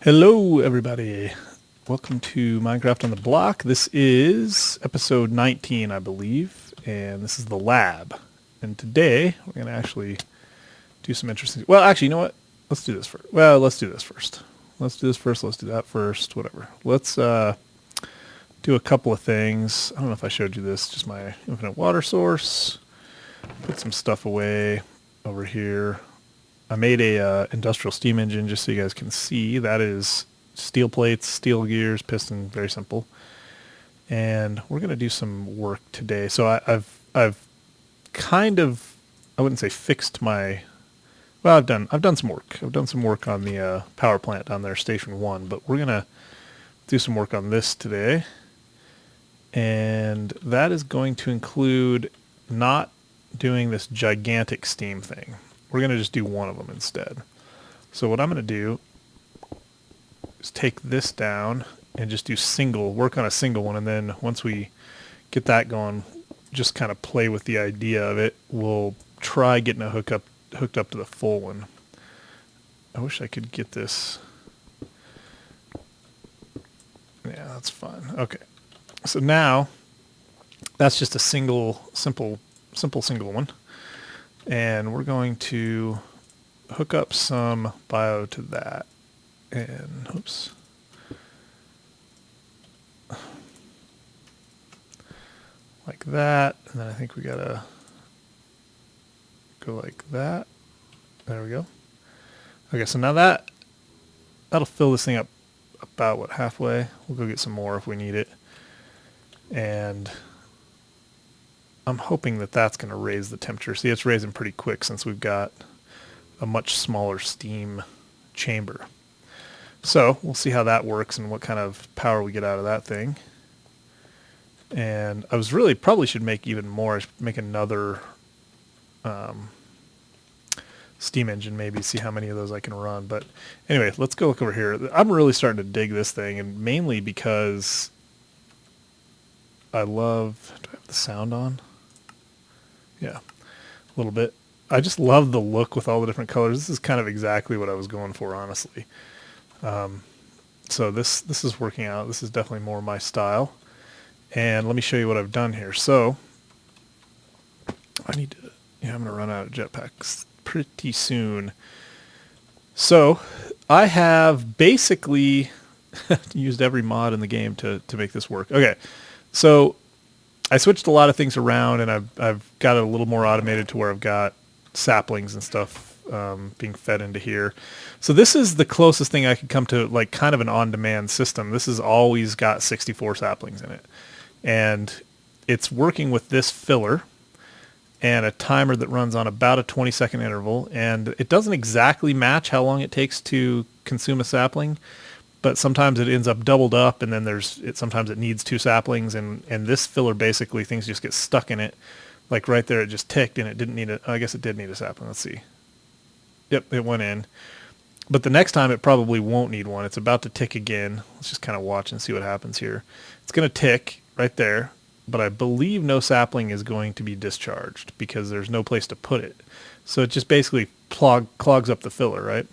Hello, everybody. Welcome to Minecraft on the Block. This is episode 19, I believe, and this is the lab. And today, we're going to actually do some interesting... Well, actually, you know what? Let's do this first. Well, let's do this first. Let's do this first. Let's do that first. Whatever. Let's do a couple of things. I don't know if I showed you this. Just my infinite water source. Put some stuff away over here. I made a industrial steam engine just so you guys can see. That is steel plates, steel gears, piston, very simple. And we're going to do some work today. So I've kind of, I wouldn't say fixed my, well, I've done some work. I've done some work on the power plant down there, Station 1, but we're going to do some work on this today. And that is going to include not doing this gigantic steam thing. We're going to just do one of them instead. So what I'm going to do is take this down and just do work on a single one, and then once we get that going, just kind of play with the idea of it. We'll try getting a hooked up to the full one. I wish I could get this. Yeah, that's fine. Okay. So now that's just a simple single one. And we're going to hook up some bio to that. And, oops. Like that. And then I think we got to go like that. There we go. Okay, so now that'll fill this thing up about, halfway. We'll go get some more if we need it. And I'm hoping that that's going to raise the temperature. See, it's raising pretty quick since we've got a much smaller steam chamber. So we'll see how that works and what kind of power we get out of that thing. And I was probably should make even more. I should make another steam engine, maybe see how many of those I can run. But anyway, let's go look over here. I'm really starting to dig this thing, and mainly because I love... Do I have the sound on? Yeah, a little bit. I just love the look with all the different colors. This is kind of exactly what I was going for, honestly. So this is working out. This is definitely more my style. And let me show you what I've done here. So I'm going to run out of jetpacks pretty soon. So I have basically used every mod in the game to make this work. Okay, so I switched a lot of things around, and I've got it a little more automated to where I've got saplings and stuff being fed into here. So this is the closest thing I could come to, like, kind of an on-demand system. This has always got 64 saplings in it. And it's working with this filler and a timer that runs on about a 20-second interval. And it doesn't exactly match how long it takes to consume a sapling, but sometimes it ends up doubled up, and then sometimes it needs 2 saplings, and this filler basically, things just get stuck in it. Like right there, it just ticked, and it didn't need I guess it did need a sapling. Let's see. Yep, it went in. But the next time it probably won't need one. It's about to tick again. Let's just kind of watch and see what happens here. It's going to tick right there, but I believe no sapling is going to be discharged because there's no place to put it. So it just basically clogs up the filler, right?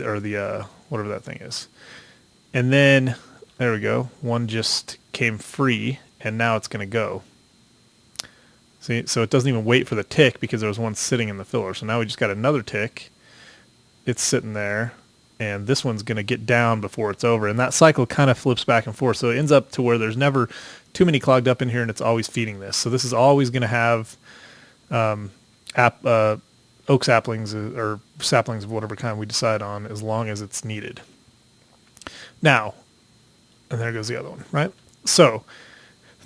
Or the... whatever that thing is. And then, there we go. One just came free, and now it's going to go. See, so it doesn't even wait for the tick because there was one sitting in the filler. So now we just got another tick. It's sitting there, and this one's going to get down before it's over. And that cycle kind of flips back and forth. So it ends up to where there's never too many clogged up in here, and it's always feeding this. So this is always going to have oak saplings or saplings of whatever kind we decide on, as long as it's needed. Now, and there goes the other one, right? So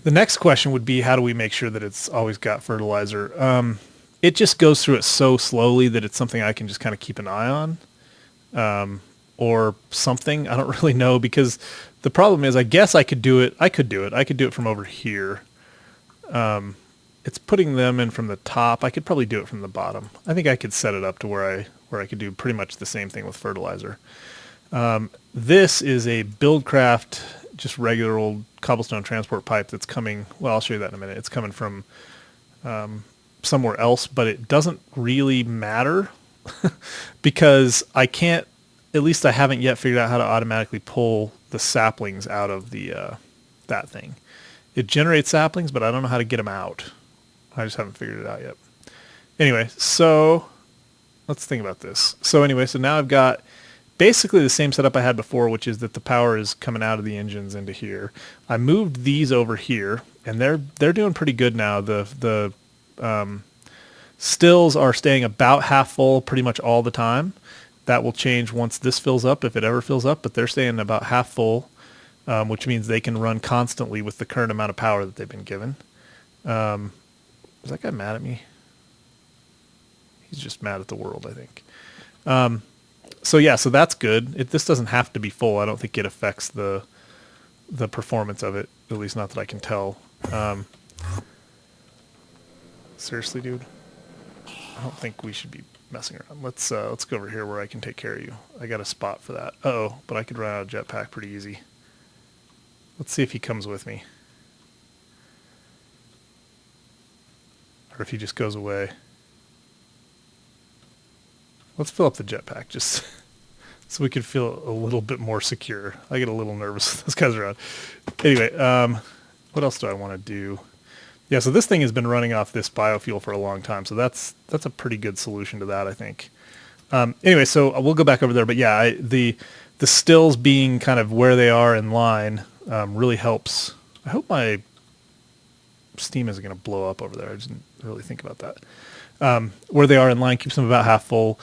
the next question would be, how do we make sure that it's always got fertilizer? It just goes through it so slowly that it's something I can just kind of keep an eye on, or something. I don't really know, because the problem is, I guess I could do it. I could do it from over here. It's putting them in from the top. I could probably do it from the bottom. I think I could set it up to where I could do pretty much the same thing with fertilizer. This is a Buildcraft, just regular old cobblestone transport pipe that's coming. Well, I'll show you that in a minute. It's coming from somewhere else, but it doesn't really matter because I can't at least I haven't yet figured out how to automatically pull the saplings out of the that thing. It generates saplings, but I don't know how to get them out. I just haven't figured it out yet. Anyway, so let's think about this. So anyway, so now I've got basically the same setup I had before, which is that the power is coming out of the engines into here. I moved these over here, and they're doing pretty good now. The stills are staying about half full pretty much all the time. That will change once this fills up, if it ever fills up, but they're staying about half full, which means they can run constantly with the current amount of power that they've been given. Is that guy mad at me? He's just mad at the world, I think. So yeah, so that's good. This doesn't have to be full. I don't think it affects the performance of it, at least not that I can tell. Seriously, dude? I don't think we should be messing around. Let's go over here where I can take care of you. I got a spot for that. Uh-oh, but I could run out of jetpack pretty easy. Let's see if he comes with me. Or if he just goes away. Let's fill up the jetpack just so we can feel a little bit more secure. I get a little nervous with those guys around. Anyway, what else do I want to do? Yeah, so this thing has been running off this biofuel for a long time, so that's a pretty good solution to that, I think. Anyway, so we'll go back over there, but yeah, the stills being kind of where they are in line really helps. I hope my steam isn't going to blow up over there. I just didn't really think about that. Where they are in line keeps them about half full.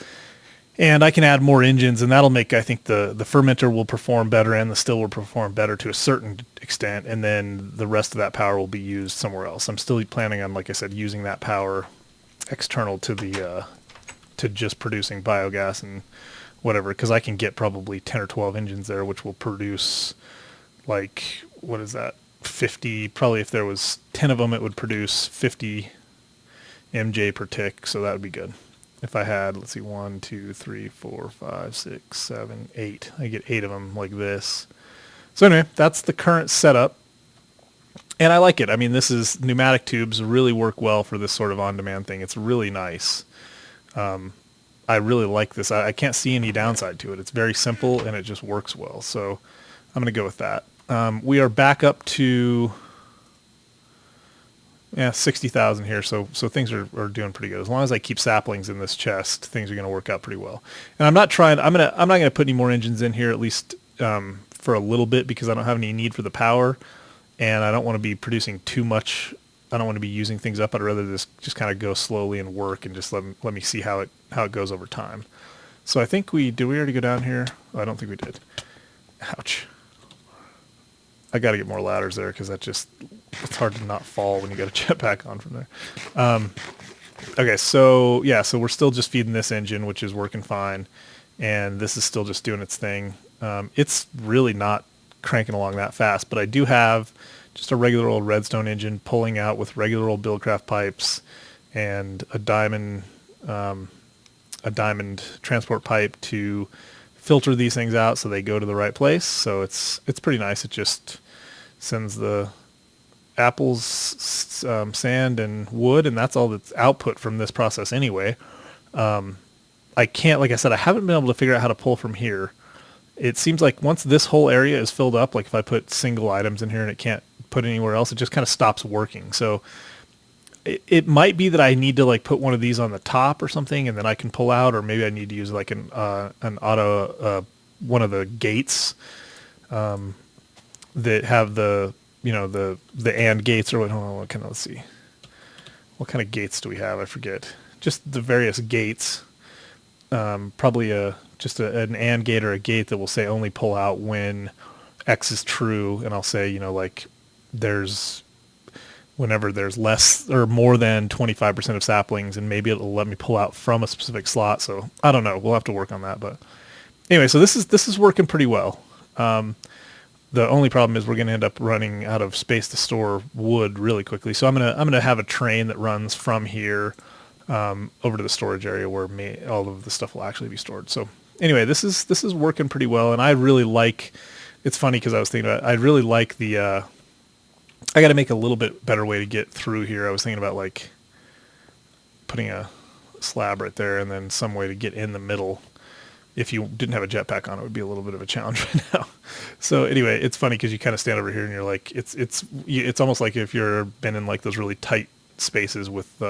And I can add more engines, and that'll make, I think, the fermenter will perform better and the still will perform better to a certain extent, and then the rest of that power will be used somewhere else. I'm still planning on, like I said, using that power external to the to just producing biogas and whatever, because I can get probably 10 or 12 engines there, which will produce, like, what is that, 50, probably if there was 10 of them, it would produce 50 MJ per tick, so that would be good. If I had, let's see, 1, 2, 3, 4, 5, 6, 7, 8. I get 8 of them like this. So anyway, that's the current setup. And I like it. I mean, this is pneumatic tubes really work well for this sort of on-demand thing. It's really nice. I really like this. I can't see any downside to it. It's very simple and it just works well. So I'm going to go with that. We are back up to 60,000 here, so things are doing pretty good. As long as I keep saplings in this chest, things are going to work out pretty well. And I'm not going to put any more engines in here, at least for a little bit, because I don't have any need for the power, and I don't want to be producing too much. I don't want to be using things up. I'd rather just kind of go slowly and work and just let me see how it goes over time. So I think did we already go down here? Oh, I don't think we did. Ouch. I got to get more ladders there because it's hard to not fall when you got a jetpack on from there. Okay, so yeah, so we're still just feeding this engine, which is working fine, and this is still just doing its thing. It's really not cranking along that fast, but I do have just a regular old redstone engine pulling out with regular old Buildcraft pipes and a diamond transport pipe to filter these things out so they go to the right place. So it's pretty nice. It just sends the apples, sand, and wood, and that's all that's output from this process anyway. I can't, like I said, I haven't been able to figure out how to pull from here. It seems like once this whole area is filled up, like if I put single items in here and it can't put anywhere else, it just kind of stops working. So it might be that I need to like put one of these on the top or something, and then I can pull out, or maybe I need to use like an auto one of the gates that have the AND gates, or what kind of, let's see, what kind of gates do we have? I forget. Just the various gates. Probably an AND gate or a gate that will say only pull out when X is true, and I'll say like whenever there's less or more than 25% of saplings, and maybe it'll let me pull out from a specific slot. So I don't know. We'll have to work on that. But anyway, so this is working pretty well. The only problem is we're going to end up running out of space to store wood really quickly. So I'm gonna have a train that runs from here over to the storage area where all of the stuff will actually be stored. So anyway, this is working pretty well, and I really like. It's funny because I was thinking about. I really like the. I got to make a little bit better way to get through here. I was thinking about like putting a slab right there, and then some way to get in the middle If you didn't have a jetpack on, it would be a little bit of a challenge right now. So anyway, it's funny because you kind of stand over here and you're like, it's almost like if you've been in like those really tight spaces with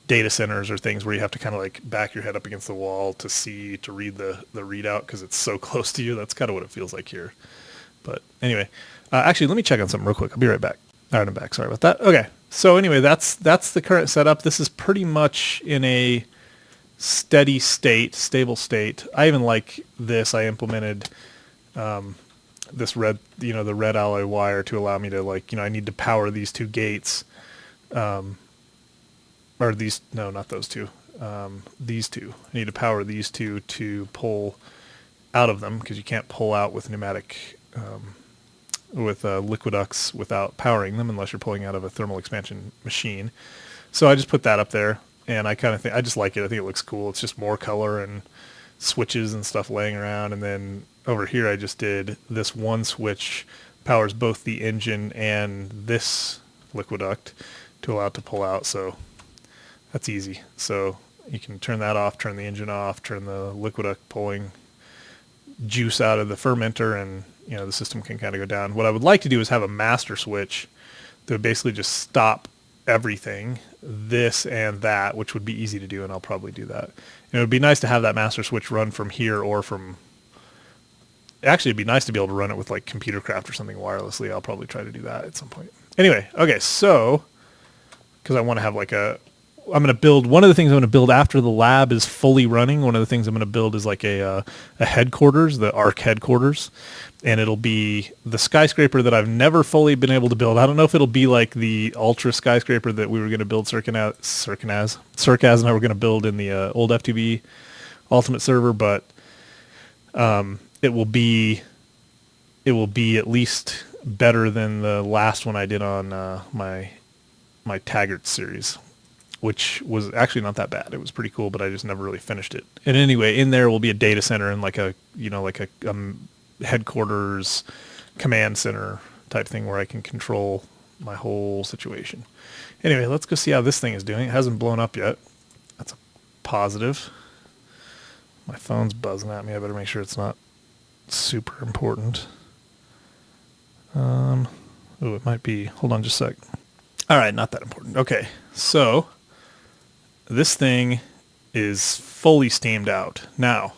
data centers or things where you have to kind of like back your head up against the wall to read the readout because it's so close to you. That's kind of what it feels like here. But anyway, actually, let me check on something real quick. I'll be right back. All right, I'm back. Sorry about that. Okay. So anyway, that's the current setup. This is pretty much in a steady state, stable state. I even like this. I implemented this red, the red alloy wire to allow me to I need to power these two gates, or these, no, not those two, these two. I need to power these two to pull out of them because you can't pull out with pneumatic, with liquid ducts without powering them unless you're pulling out of a thermal expansion machine. So I just put that up there. And I kind of think, I just like it. I think it looks cool. It's just more color and switches and stuff laying around. And then over here, I just did this one switch powers both the engine and this liquid duct to allow it to pull out. So that's easy. So you can turn that off, turn the engine off, turn the liquid duct pulling juice out of the fermenter, and the system can kind of go down. What I would like to do is have a master switch that would basically just stop everything, this and that, which would be easy to do, and I'll probably do that. And it would be nice to have that master switch run from here or from, actually it'd be nice to be able to run it with like Computercraft or something wirelessly. I'll probably try to do that at some point. Anyway, okay, so, because I want to have I'm going to build, one of the things I'm going to build after the lab is fully running. One of the things I'm going to build is like a headquarters, the ARC headquarters. And it'll be the skyscraper that I've never fully been able to build. I don't know if it'll be like the ultra skyscraper that we were going to build, Circaz and I were going to build in the old FTB Ultimate server, but it will be at least better than the last one I did on my Taggart series, which was actually not that bad. It was pretty cool, but I just never really finished it. And anyway, in there will be a data center and like a headquarters command center type thing where I can control my whole situation. Anyway, let's go see how this thing is doing. It hasn't blown up yet. That's a positive. My phone's buzzing at me. I better make sure it's not super important. Oh, it might be. Hold on just a sec. All right, not that important. Okay, so this thing is fully steamed out. Now,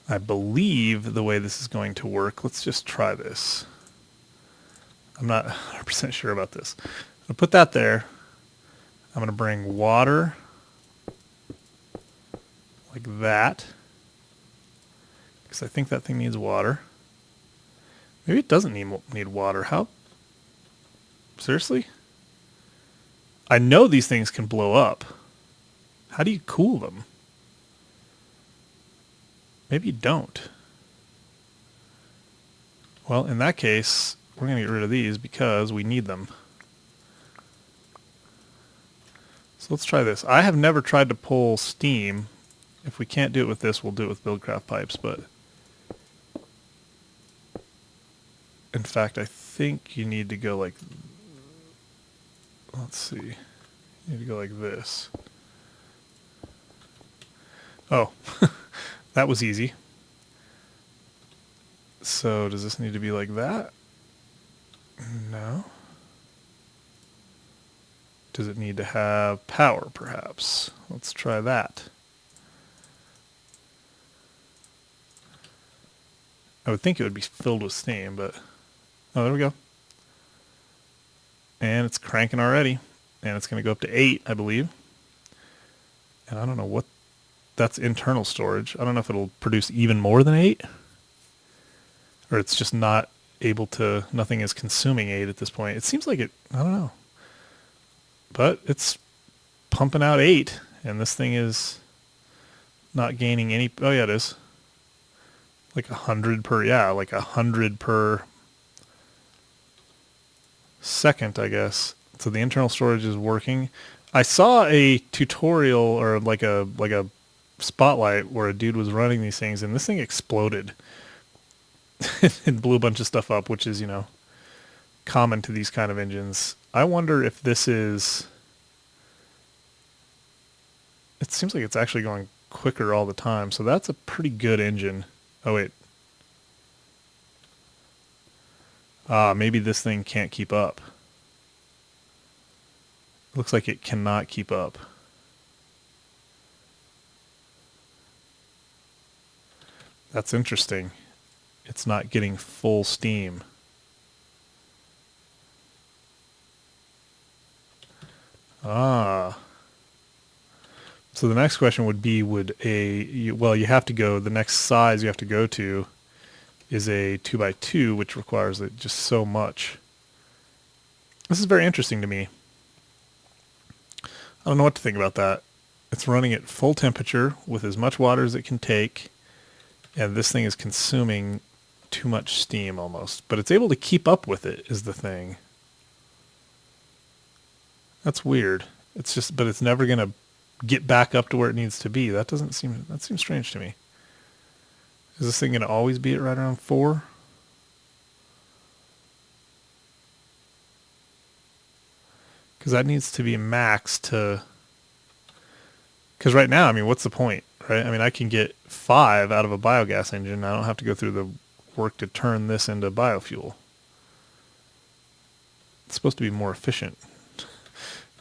I believe the way this is going to work, let's just try this. I'm not 100% sure about this. I'm going to put that there. I'm going to bring water like that, because I think that thing needs water. Maybe it doesn't need water. How? Seriously? I know these things can blow up. How do you cool them? Maybe you don't. Well, in that case, we're going to get rid of these because we need them. So let's try this. I have never tried to pull steam. If we can't do it with this, we'll do it with Buildcraft pipes, but in fact, I think you need to go like, let's see, you need to go like this. Oh, that was easy. So does this need to be like that? No. Does it need to have power, perhaps? Let's try that. I would think it would be filled with steam, but... Oh, there we go. And it's cranking already. And it's going to go up to 8, I believe. And I don't know what... That's internal storage. I don't know if it'll produce even more than 8. Or it's just not able to... Nothing is consuming 8 at this point. It seems like it... I don't know. But it's pumping out 8. And this thing is not gaining any... Oh, yeah, it is. Like 100 per... Yeah, like 100 per second, I guess. So the internal storage is working. I saw a tutorial or like a spotlight where a dude was running these things, and this thing exploded. It blew a bunch of stuff up, which is, you know, common to these kind of engines. I wonder if this is... It seems like it's actually going quicker all the time. So that's a pretty good engine. Oh, wait. Maybe this thing can't keep up. Looks like it cannot keep up. That's interesting. It's not getting full steam. Ah. So the next question would be, well, you have to go, the next size you have to go to is a 2x2, which requires just so much. This is very interesting to me. I don't know what to think about that. It's running at full temperature with as much water as it can take, and this thing is consuming too much steam almost. But it's able to keep up with it is the thing. That's weird. It's just, but it's never going to get back up to where it needs to be. That seems strange to me. Is this thing going to always be at right around 4? Because that needs to be max to... Because right now, I mean, what's the point, right? I mean, I can get 5 out of a biogas engine. I don't have to go through the work to turn this into biofuel. It's supposed to be more efficient.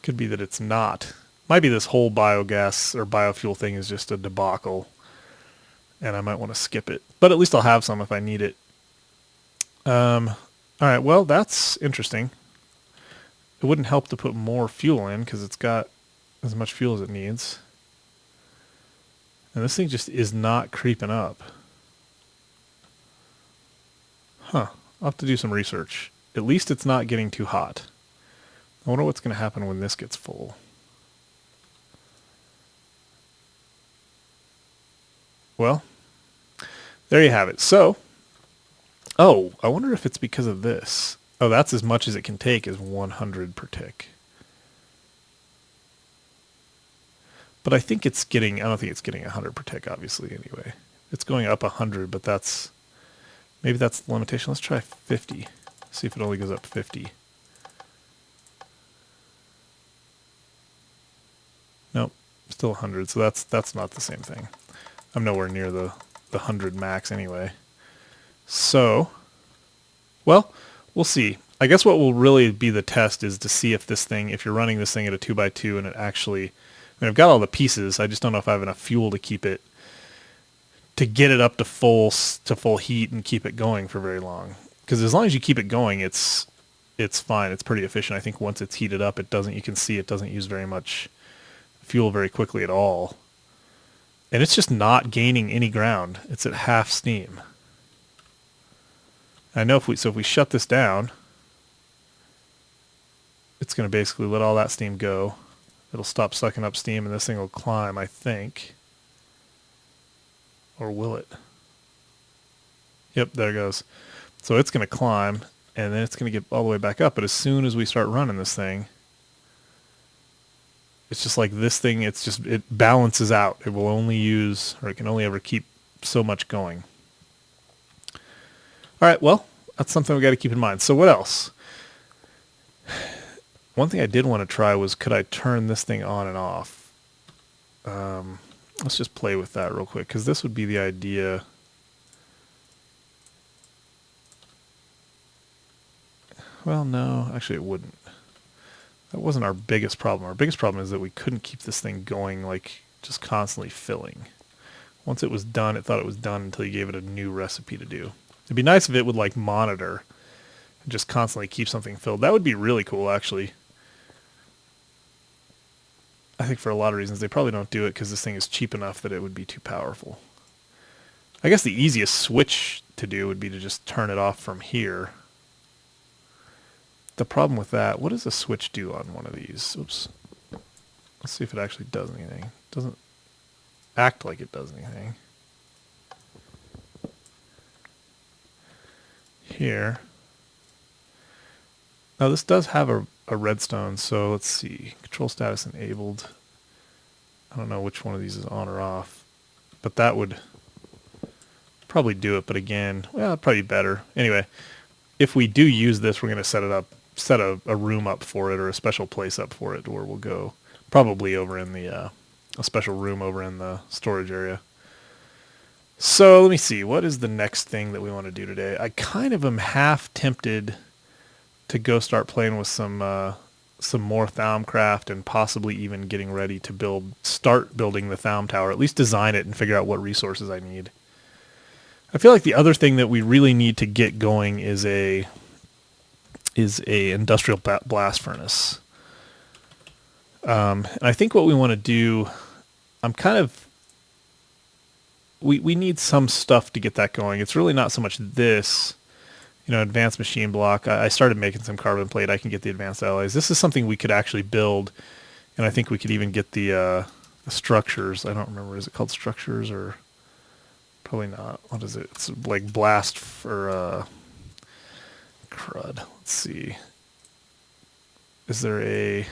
Could be that it's not. Might be this whole biogas or biofuel thing is just a debacle, and I might want to skip it. But at least I'll have some if I need it. All right, well, that's interesting. It wouldn't help to put more fuel in because it's got as much fuel as it needs. And this thing just is not creeping up. Huh. I'll have to do some research. At least it's not getting too hot. I wonder what's going to happen when this gets full. Well, there you have it. So, oh, I wonder if it's because of this. Oh, that's as much as it can take is 100 per tick. But I think it's getting, I don't think it's getting 100 per tick, obviously, anyway. It's going up 100, but that's, maybe that's the limitation. Let's try 50. See if it only goes up 50. Nope, still 100, so that's not the same thing. I'm nowhere near the 100 max anyway. So, well, we'll see. I guess what will really be the test is to see if this thing, if you're running this thing at a 2x2 and it actually, I mean, I've got all the pieces, I just don't know if I have enough fuel to keep it, to get it up to full heat and keep it going for very long. Because as long as you keep it going, it's fine. It's pretty efficient. I think once it's heated up, it doesn't, you can see it doesn't use very much fuel very quickly at all. And it's just not gaining any ground. It's at half steam. I know if we shut this down, it's going to basically let all that steam go. It'll stop sucking up steam and this thing will climb, I think. Or will it? Yep, there it goes. So it's going to climb and then it's going to get all the way back up. But as soon as we start running this thing, it's just like this thing, it balances out. It will only use, or it can only ever keep so much going. All right, well, that's something we got to keep in mind. So what else? One thing I did want to try was, could I turn this thing on and off? Let's just play with that real quick, because this would be the idea. Well, no, actually it wouldn't. That wasn't our biggest problem. Our biggest problem is that we couldn't keep this thing going, like just constantly filling. Once it was done, it thought it was done until you gave it a new recipe to do. It'd be nice if it would like monitor and just constantly keep something filled. That would be really cool, actually. I think for a lot of reasons they probably don't do it because this thing is cheap enough that it would be too powerful. I guess the easiest switch to do would be to just turn it off from here. The problem with that, what does a switch do on one of these? Oops. Let's see if it actually does anything. It doesn't act like it does anything. Here. Now this does have a redstone, so let's see. Control status enabled. I don't know which one of these is on or off, but that would probably do it. But again, well, it'd probably be better. Anyway, if we do use this, we're going to set it up, set a room up for it or a special place up for it where we'll go probably over in the a special room over in the storage area. So let me see. What is the next thing that we want to do today? I kind of am half tempted to go start playing with some more Thaumcraft and possibly even getting ready to start building the Thaum Tower. At least design it and figure out what resources I need. I feel like the other thing that we really need to get going is a industrial blast furnace. And I think what we want to do, we need some stuff to get that going. It's really not so much this, advanced machine block. I started making some carbon plate. I can get the advanced alloys. This is something we could actually build, and I think we could even get the structures. I don't remember. Is it called structures or probably not? What is it? It's like blast for crud. Let's see. Is there a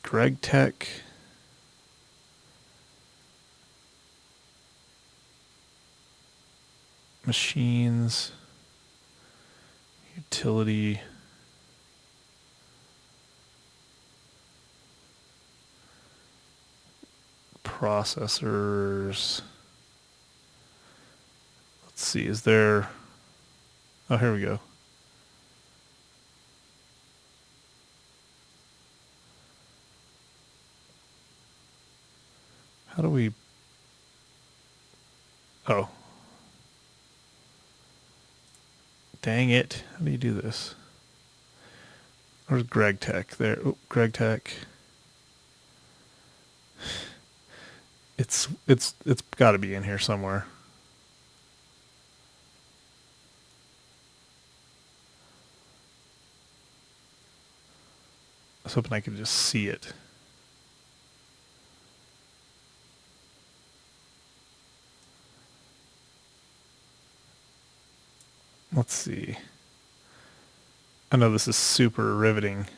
Greg Tech? Machines, utility, processors. Let's see, is there... Oh, here we go. How do we... Oh. Dang it. How do you do this? Where's Greg Tech? There. Oh, Greg Tech. It's got to be in here somewhere. I was hoping I could just see it. Let's see. I know this is super riveting.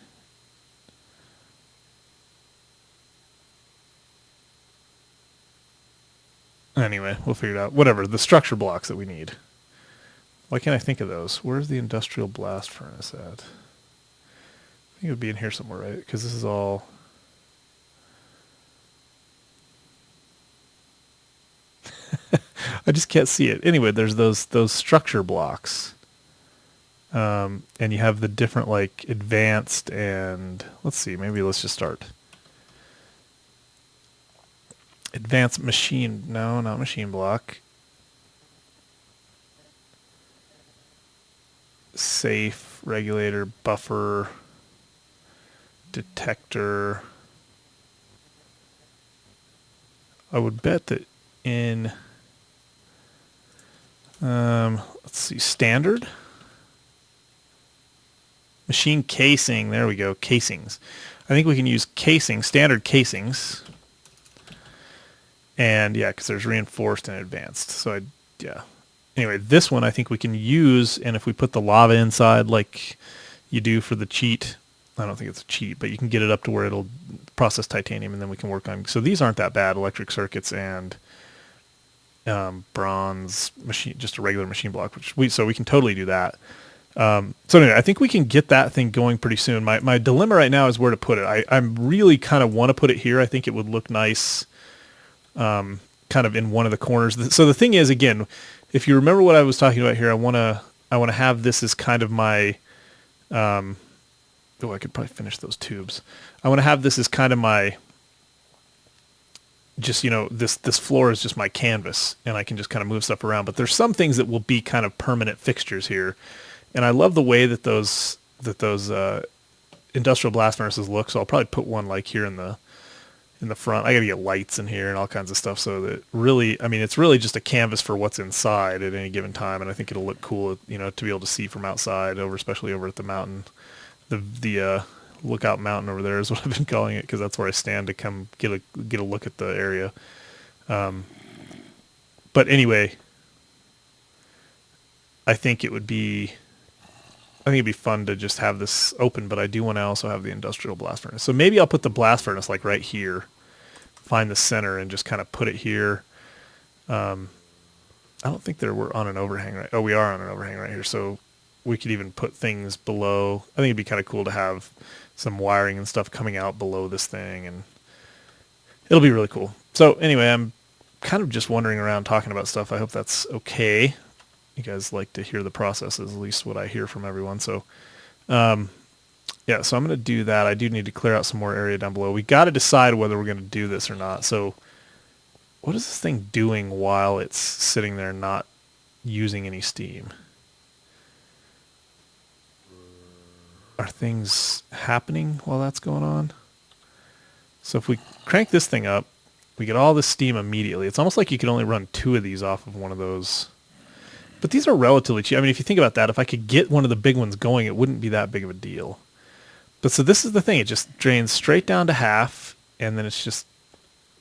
Anyway, we'll figure it out. Whatever, the structure blocks that we need. Why can't I think of those? Where's the industrial blast furnace at? I think it would be in here somewhere, right? Because this is all... I just can't see it. Anyway, there's those structure blocks. And you have the different, like, advanced and... Let's see, maybe let's just start. Advanced machine... No, not machine block. Safe, regulator, buffer, detector. I would bet that in... let's see, standard? Machine casing, there we go, casings. I think we can use standard casings. And yeah, because there's reinforced and advanced. So yeah. Anyway, this one I think we can use, and if we put the lava inside like you do for the cheat, I don't think it's a cheat, but you can get it up to where it'll process titanium, and then we can work on... So these aren't that bad, electric circuits and bronze machine, just a regular machine block, so we can totally do that. So anyway, I think we can get that thing going pretty soon. My dilemma right now is where to put it. I'm really kind of want to put it here. I think it would look nice, kind of in one of the corners. So the thing is, again, if you remember what I was talking about here, I want to have this as kind of my, I could probably finish those tubes. I want to have this as kind of my, just, this floor is just my canvas, and I can just kind of move stuff around. But there's some things that will be kind of permanent fixtures here. And I love the way that those industrial blast furnaces look. So I'll probably put one like here in the front. I got to get lights in here and all kinds of stuff. So that really, I mean, it's really just a canvas for what's inside at any given time. And I think it'll look cool, to be able to see from outside, especially over at the mountain, the lookout mountain over there is what I've been calling it, because that's where I stand to come get a look at the area. But anyway, I think it'd be fun to just have this open, but I do want to also have the industrial blast furnace. So maybe I'll put the blast furnace like right here, find the center, and just kind of put it here. I don't think we're on an overhang right. Oh, we are on an overhang right here. So we could even put things below. I think it'd be kind of cool to have some wiring and stuff coming out below this thing. And It'll be really cool. So anyway, I'm kind of just wandering around talking about stuff. I hope that's okay. You guys like to hear the processes, at least what I hear from everyone. So yeah, so I'm going to do that. I do need to clear out some more area down below. We got to decide whether we're going to do this or not. So what is this thing doing while it's sitting there not using any steam? Are things happening while that's going on? So if we crank this thing up, we get all this steam immediately. It's almost like you could only run 2 of these off of one of those. But these are relatively cheap. I mean, if you think about that, if I could get one of the big ones going, it wouldn't be that big of a deal. But so this is the thing. It just drains straight down to half, and then it's just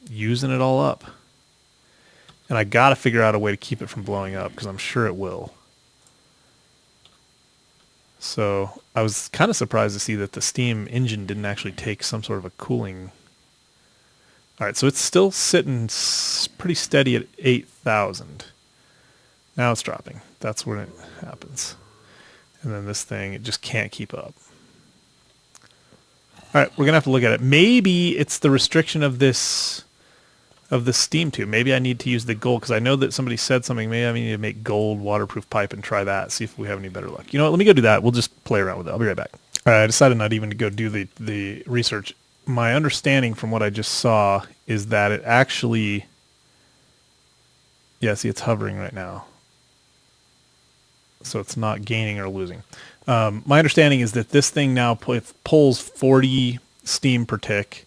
using it all up. And I got to figure out a way to keep it from blowing up, because I'm sure it will. So I was kind of surprised to see that the steam engine didn't actually take some sort of a cooling. All right, so it's still sitting pretty steady at 8,000. Now it's dropping. That's when it happens. And then this thing, it just can't keep up. All right, we're going to have to look at it. Maybe it's the restriction of this steam tube. Maybe I need to use the gold, because I know that somebody said something. Maybe I need to make gold waterproof pipe and try that, see if we have any better luck. You know what? Let me go do that. We'll just play around with it. I'll be right back. All right, I decided not even to go do the research. My understanding from what I just saw is that it actually... Yeah, see, it's hovering right now. So it's not gaining or losing. My understanding is that this thing now pulls 40 steam per tick.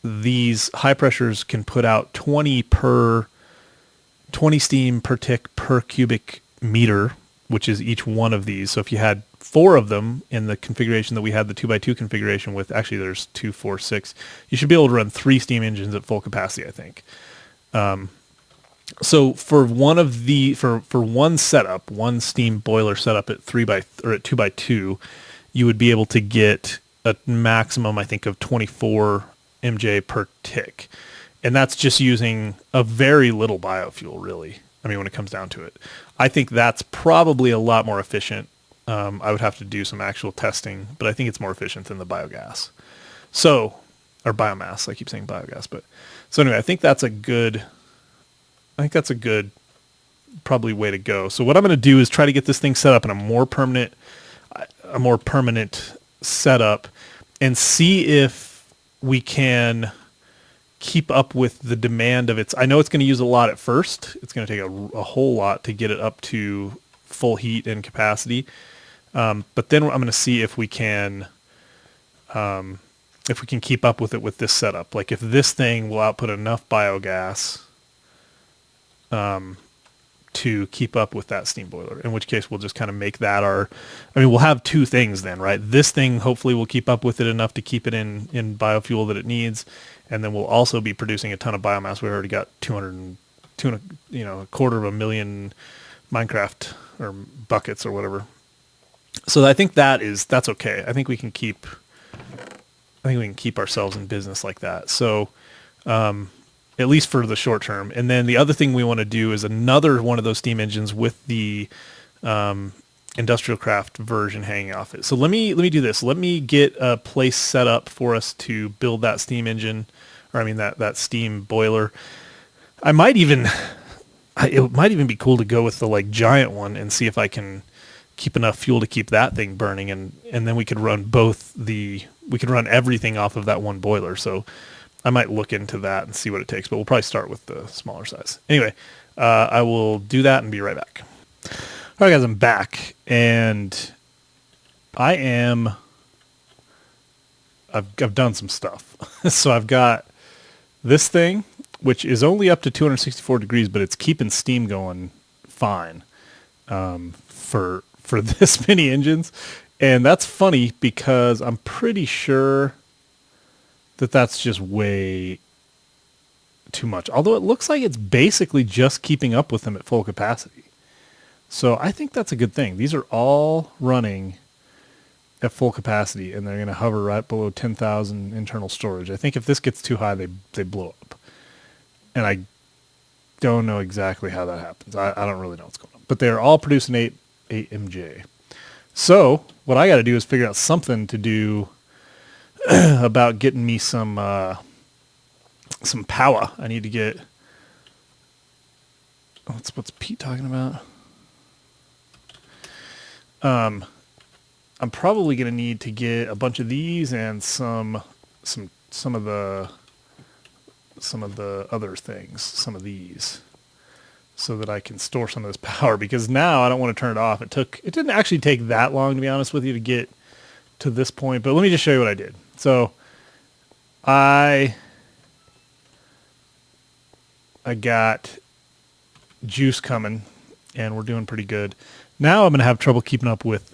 These high pressures can put out 20 steam per tick per cubic meter, which is each one of these. So if you had 4 of them in the configuration that we had, the 2x2 configuration with, actually there's 2, 4, 6, you should be able to run 3 steam engines at full capacity, I think. So for one setup, one steam boiler setup at 2x2, you would be able to get a maximum, I think, of 24 MJ per tick. And that's just using a very little biofuel, really. I mean, when it comes down to it, I think that's probably a lot more efficient. I would have to do some actual testing, but I think it's more efficient than the biogas. So, or biomass, I keep saying biogas, but so anyway, I think that's a good probably way to go. So what I'm going to do is try to get this thing set up in a more permanent setup and see if we can keep up with the demand of its. I know it's going to use a lot at first. It's going to take a whole lot to get it up to full heat and capacity. But then I'm going to see if we can keep up with it with this setup. Like if this thing will output enough biogas to keep up with that steam boiler, in which case we'll just kind of make that we'll have 2 things then, right? This thing hopefully will keep up with it enough to keep it in biofuel that it needs, and then we'll also be producing a ton of biomass. We already got 250,000 Minecraft or buckets or whatever. So I think that's okay. I think we can keep ourselves in business like that. So, at least for the short term. And then the other thing we want to do is another one of those steam engines with the industrial craft version hanging off it. So let me do this. Let me get a place set up for us to build that steam engine, or that steam boiler. It might even be cool to go with the giant one and see if I can keep enough fuel to keep that thing burning, and then we could run everything off of that one boiler. So I might look into that and see what it takes, but we'll probably start with the smaller size. Anyway, I will do that and be right back. All right, guys, I'm back, and I've done some stuff. So I've got this thing, which is only up to 264 degrees, but it's keeping steam going fine for this many engines. And that's funny because I'm pretty sure that's just way too much. Although it looks like it's basically just keeping up with them at full capacity. So I think that's a good thing. These are all running at full capacity, and they're going to hover right below 10,000 internal storage. I think if this gets too high, they blow up. And I don't know exactly how that happens. I don't really know what's going on. But they're all producing 8 MJ. So what I got to do is figure out something to do about getting me some some power. I need to get, what's Pete talking about? I'm probably going to need to get a bunch of these and some of the other things, some of these, so that I can store some of this power, because now I don't want to turn it off. It didn't actually take that long, to be honest with you, to get to this point, but let me just show you what I did. So I got juice coming, and we're doing pretty good. Now I'm going to have trouble keeping up with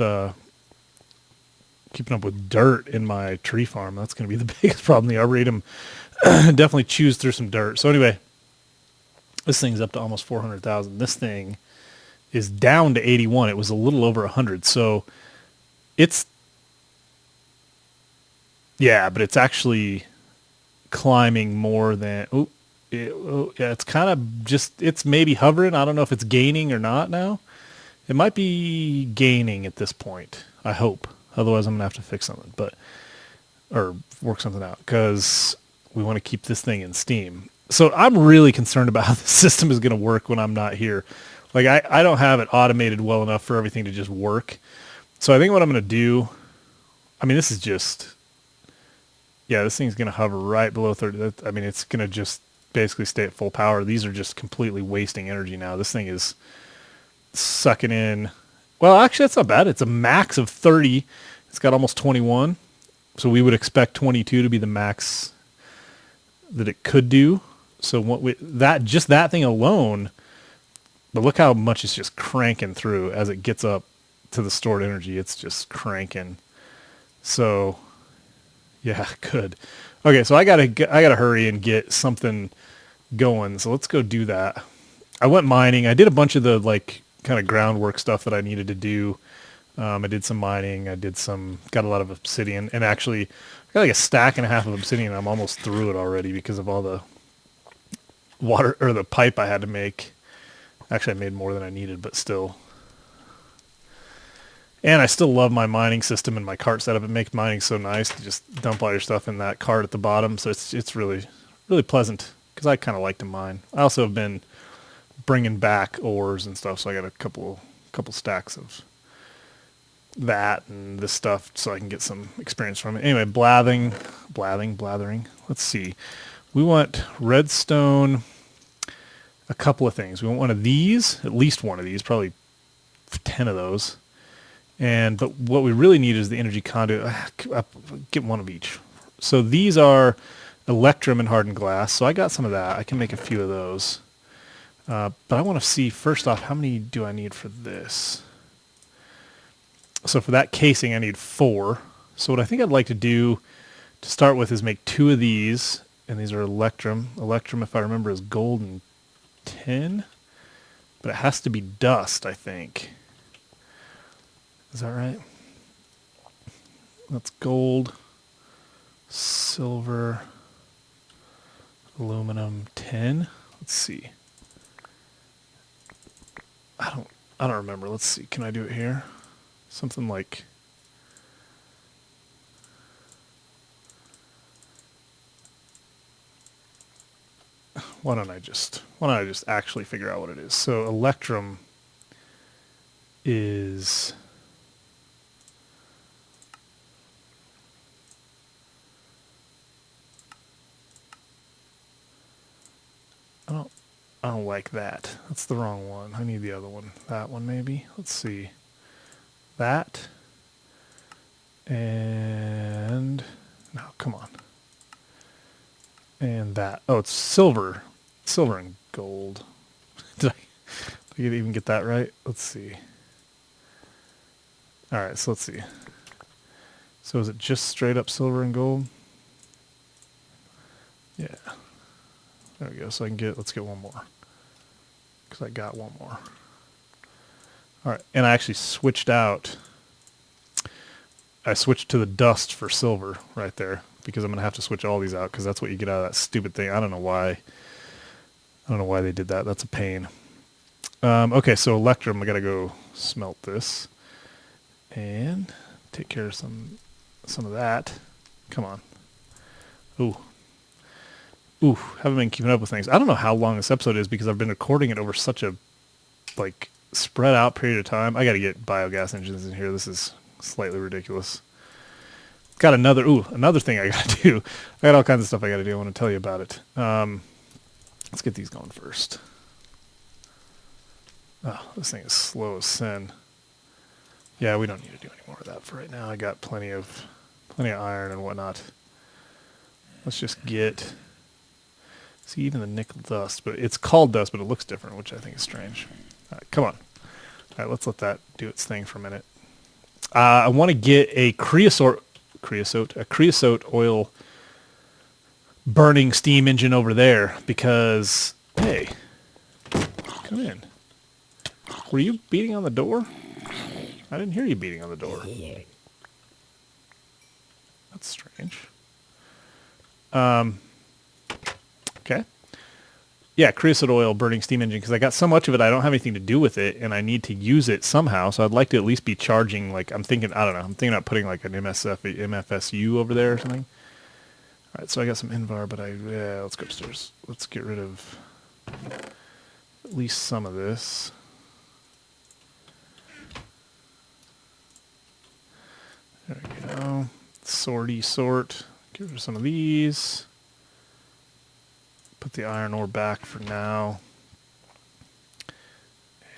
dirt in my tree farm. That's going to be the biggest problem. The Arboretum definitely chews through some dirt. So anyway, this thing's up to almost 400,000. This thing is down to 81. It was a little over 100. So it's, yeah, but it's actually climbing more than, yeah, it's kind of just, it's maybe hovering. I don't know if it's gaining or not now. It might be gaining at this point, I hope. Otherwise, I'm going to have to fix something, or work something out, because we want to keep this thing in steam. So I'm really concerned about how the system is going to work when I'm not here. Like, I don't have it automated well enough for everything to just work. So I think what I'm going to do, I mean, this is just, yeah, this thing's going to hover right below 30. I mean, it's going to just basically stay at full power. These are just completely wasting energy now. This thing is sucking in. Well, actually, that's not bad. It's a max of 30. It's got almost 21. So we would expect 22 to be the max that it could do. So just that thing alone, but look how much it's just cranking through as it gets up to the stored energy. It's just cranking. So yeah, good. Okay, so I gotta hurry and get something going. So let's go do that. I went mining. I did a bunch of the kind of groundwork stuff that I needed to do. I did some mining. Got a lot of obsidian, and actually I got like a stack and a half of obsidian. I'm almost through it already because of all the water, or the pipe I had to make. Actually, I made more than I needed, but still. And I still love my mining system and my cart setup. It makes mining so nice to just dump all your stuff in that cart at the bottom. So it's really, really pleasant, because I kind of like to mine. I also have been bringing back ores and stuff, so I got a couple stacks of that and this stuff, so I can get some experience from it. Anyway, blathering. Let's see. We want redstone. A couple of things. We want one of these, at least one of these, probably 10 of those. But what we really need is the energy conduit. Get one of each. So these are electrum and hardened glass. So I got some of that. I can make a few of those. But I want to see, first off, how many do I need for this? So for that casing, I need 4. So what I think I'd like to do to start with is make 2 of these. And these are electrum. Electrum, if I remember, is gold and tin. But it has to be dust, I think. Is that right? That's gold, silver, aluminum, tin. Let's see. I don't remember. Let's see. Can I do it here? Something like, why don't I just actually figure out what it is? So electrum is, I don't like that. That's the wrong one. I need the other one. That one maybe. Let's see. That. And no, come on. And that. Oh, it's silver. Silver and gold. Did I even get that right? Let's see. All right, so let's see. So is it just straight up silver and gold? Yeah. There we go. So let's get one more. Because I got one more. All right. And I actually switched out. I switched to the dust for silver right there, because I'm going to have to switch all these out, because that's what you get out of that stupid thing. I don't know why they did that. That's a pain. Okay, so electrum, I got to go smelt this and take care of some of that. Come on. Ooh. Ooh, haven't been keeping up with things. I don't know how long this episode is because I've been recording it over such a like spread out period of time. I got to get biogas engines in here. This is slightly ridiculous. Got another thing I got to do. I got all kinds of stuff I got to do. I want to tell you about it. Let's get these going first. Oh, this thing is slow as sin. Yeah, we don't need to do any more of that for right now. I got plenty of iron and whatnot. Let's just get... See, even the nickel dust, but it's called dust, but it looks different, which I think is strange. All right, come on. All right, let's let that do its thing for a minute. I want to get a creosote oil burning steam engine over there because, hey, come in. Were you beating on the door? I didn't hear you beating on the door. That's strange. Okay. Yeah, creosote oil burning steam engine because I got so much of it I don't have anything to do with it and I need to use it somehow. So I'd like to at least be charging, like I'm thinking about putting like an MFSU over there or something. All right, so I got some Invar, but let's go upstairs. Let's get rid of at least some of this. There we go. Sort. Get rid of some of these. Put the iron ore back for now.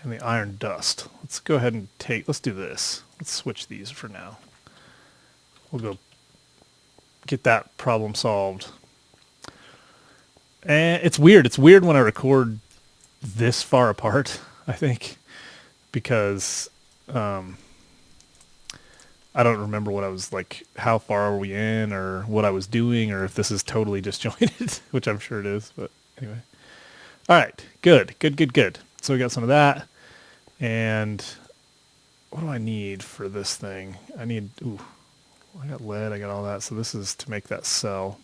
And the iron dust. Let's go ahead and let's do this. Let's switch these for now. We'll go get that problem solved. And it's weird. It's weird when I record this far apart, I think, because I don't remember what I was like, how far are we in, or what I was doing, or if this is totally disjointed, which I'm sure it is, but anyway. All right, good. So we got some of that, and what do I need for this thing? I got lead, I got all that, so this is to make that cell.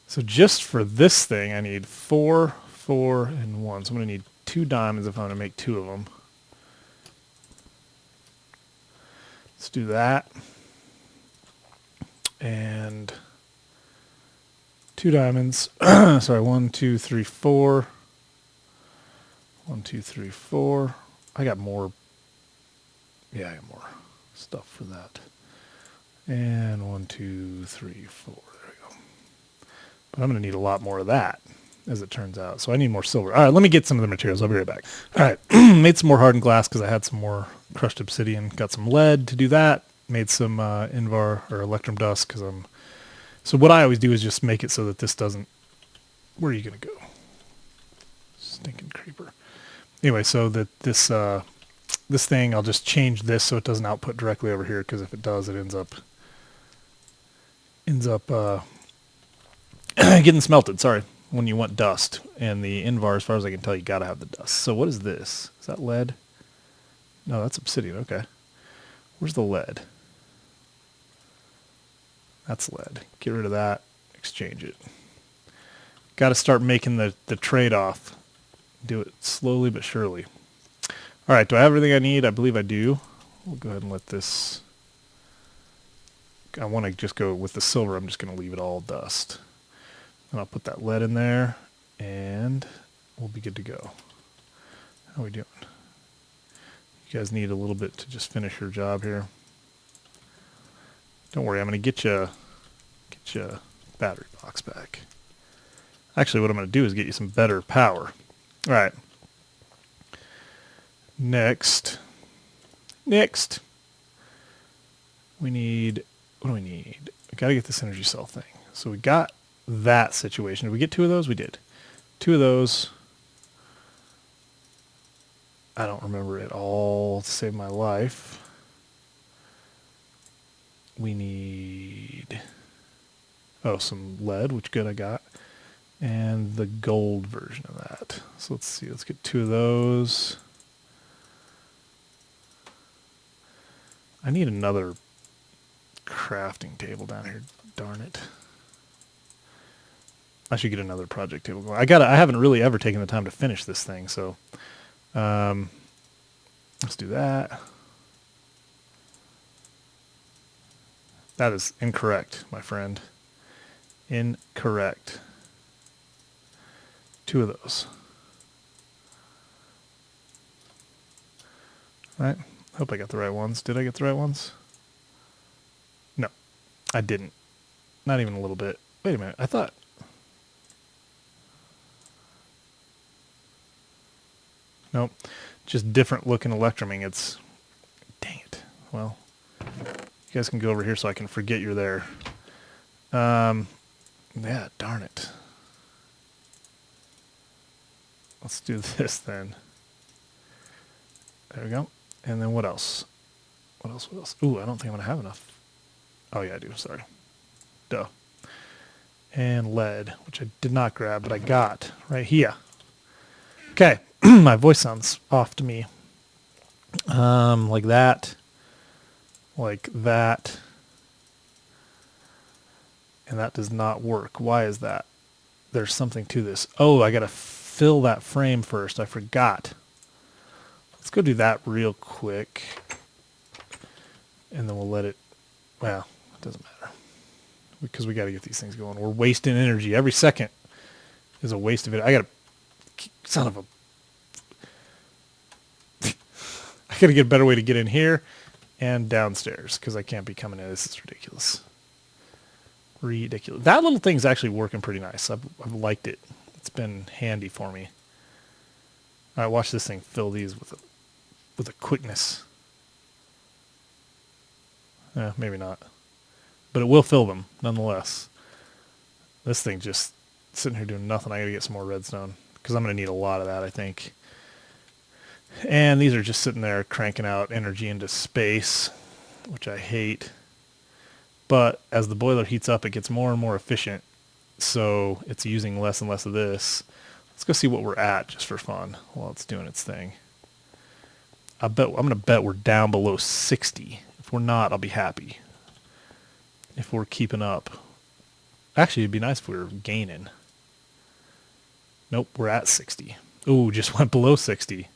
So just for this thing, I need 4, 4, and 1, so I'm going to need 2 diamonds if I'm going to make 2 of them. Let's do that. And 2 diamonds. Sorry, 1, 2, 3, 4. 1, 2, 3, 4. I got more. Yeah, I got more stuff for that. And 1, 2, 3, 4. There we go. But I'm going to need a lot more of that, as it turns out. So I need more silver. All right, let me get some of the materials. I'll be right back. All right, made some more hardened glass because I had some more crushed obsidian. Got some lead to do that. Made some Invar or electrum dust because So what I always do is just make it so that this doesn't... Where are you going to go? Stinking creeper. Anyway, so that this thing, I'll just change this so it doesn't output directly over here because if it does, it ends up getting smelted. Sorry. When you want dust. And the Invar, as far as I can tell, you got to have the dust. So what is this? Is that lead? No, that's obsidian. Okay. Where's the lead? That's lead. Get rid of that. Exchange it. Got to start making the trade-off. Do it slowly but surely. All right. Do I have everything I need? I believe I do. We'll go ahead and let this... I want to just go with the silver. I'm just going to leave it all dust. And I'll put that lead in there, and we'll be good to go. How are we doing? You guys need a little bit to just finish your job here. Don't worry, I'm going to get you battery box back. Actually, what I'm going to do is get you some better power. All right. Next. We need... What do we need? We got to get this energy cell thing. So we got that situation. Did we get 2 of those? We did. 2 of those. I don't remember it all to save my life. We need... some lead, which good I got. And the gold version of that. So let's see. Let's get 2 of those. I need another crafting table down here. Darn it. I should get another project table going. I haven't really ever taken the time to finish this thing, so let's do that. That is incorrect, my friend. Incorrect. 2 of those. All right. Hope I got the right ones. Did I get the right ones? No, I didn't. Not even a little bit. Wait a minute. I thought... Nope. Just different looking electroming. It's... Dang it. Well, you guys can go over here so I can forget you're there. Yeah, darn it. Let's do this then. There we go. And then what else? What else? Ooh, I don't think I'm going to have enough. Oh, yeah, I do. Sorry. Duh. And lead, which I did not grab, but I got right here. Okay. My voice sounds off to me. Like that. Like that. And that does not work. Why is that? There's something to this. Oh, I got to fill that frame first. I forgot. Let's go do that real quick. And then we'll let it... Well, it doesn't matter. Because we got to get these things going. We're wasting energy. Every second is a waste of it. I got to... Son of a... I got to get a better way to get in here and downstairs. Because I can't be coming in. This is ridiculous. Ridiculous. That little thing's actually working pretty nice. I've liked it. It's been handy for me. All right, watch this thing fill these with a quickness. Maybe not. But it will fill them, nonetheless. This thing just sitting here doing nothing. I got to get some more redstone. Because I'm going to need a lot of that, I think. And these are just sitting there cranking out energy into space, which I hate. But as the boiler heats up, it gets more and more efficient. So it's using less and less of this. Let's go see what we're at just for fun while it's doing its thing. I'm going to bet we're down below 60. If we're not, I'll be happy. If we're keeping up. Actually, it'd be nice if we were gaining. Nope, we're at 60. Ooh, just went below 60.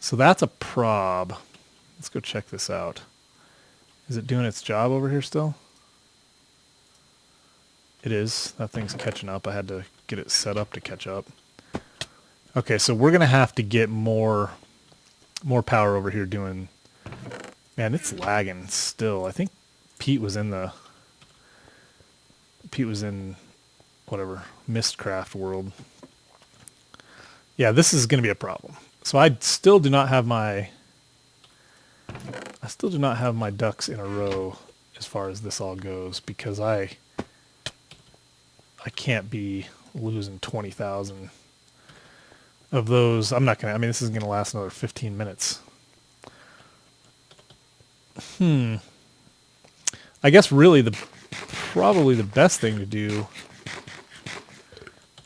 So that's a prob. Let's go check this out. Is it doing its job over here still? It is. That thing's catching up. I had to get it set up to catch up. Okay, so we're going to have to get more power over here doing... Man, it's lagging still. I think Pete was in whatever, Mistcraft world. Yeah, this is going to be a problem. So I still do not have my ducks in a row as far as this all goes, because I can't be losing 20,000 of those. I'm not going to, I mean, this is going to last another 15 minutes. I guess really probably the best thing to do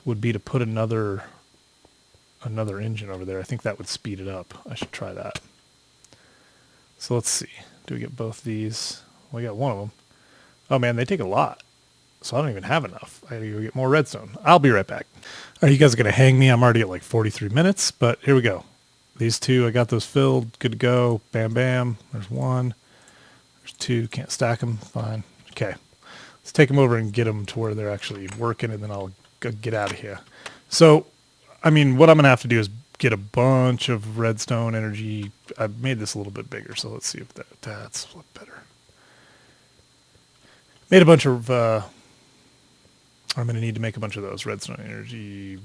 would be to put another engine over there. I think that would speed it up. I should try that. So let's see. Do we get both these? We got one of them. Oh man, they take a lot. So I don't even have enough. I gotta go get more redstone. I'll be right back. All right, you guys are gonna hang me. I'm already at like 43 minutes, but here we go. These two, I got those filled. Good to go. Bam, bam. There's one. There's two. Can't stack them. Fine. Okay. Let's take them over and get them to where they're actually working, and then I'll go get out of here. So, I mean, what I'm going to have to do is get a bunch of redstone energy. I've made this a little bit bigger, so let's see if that's a lot better. Made a bunch of... I'm going to need to make a bunch of those redstone energy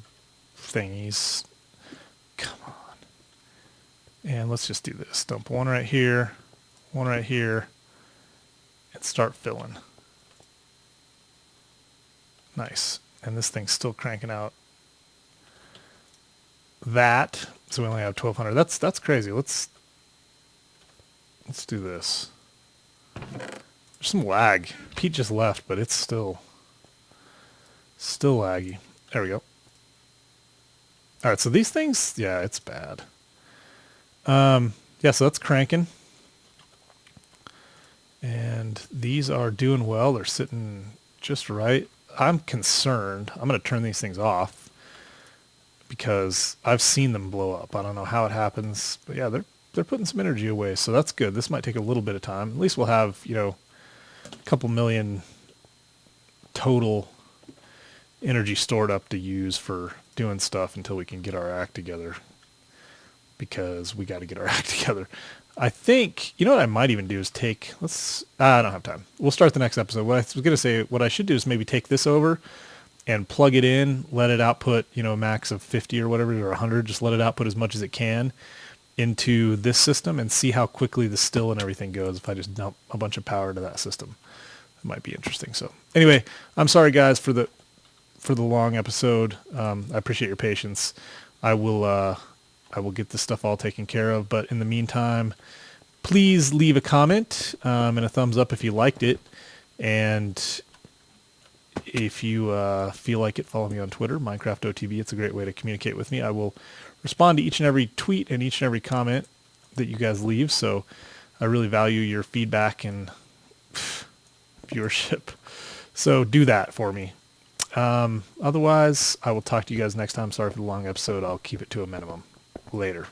thingies. Come on. And let's just do this. Dump one right here, and start filling. Nice. And this thing's still cranking out that. So we only have 1,200. That's crazy. Let's do this. There's some lag. Pete just left, but it's still laggy. There we go. All right, so these things, yeah, it's bad. Yeah, so that's cranking. And these are doing well. They're sitting just right. I'm concerned. I'm going to turn these things off because I've seen them blow up. I don't know how it happens, but yeah, they're putting some energy away, so that's good. This might take a little bit of time. At least we'll have, a couple million total energy stored up to use for doing stuff until we can get our act together, because we got to get our act together. I think, you know what I might even do is I don't have time. We'll start the next episode. What I was going to say, what I should do is maybe take this over and plug it in, let it output, a max of 50 or whatever, or 100, just let it output as much as it can into this system and see how quickly the still and everything goes if I just dump a bunch of power to that system. It might be interesting. So anyway, I'm sorry guys for the long episode. I appreciate your patience. I will get this stuff all taken care of, but in the meantime, please leave a comment and a thumbs up if you liked it. And if you feel like it, follow me on Twitter, MinecraftOTB. It's a great way to communicate with me. I will respond to each and every tweet and each and every comment that you guys leave. So I really value your feedback and viewership. So do that for me. Otherwise, I will talk to you guys next time. Sorry for the long episode. I'll keep it to a minimum. Later.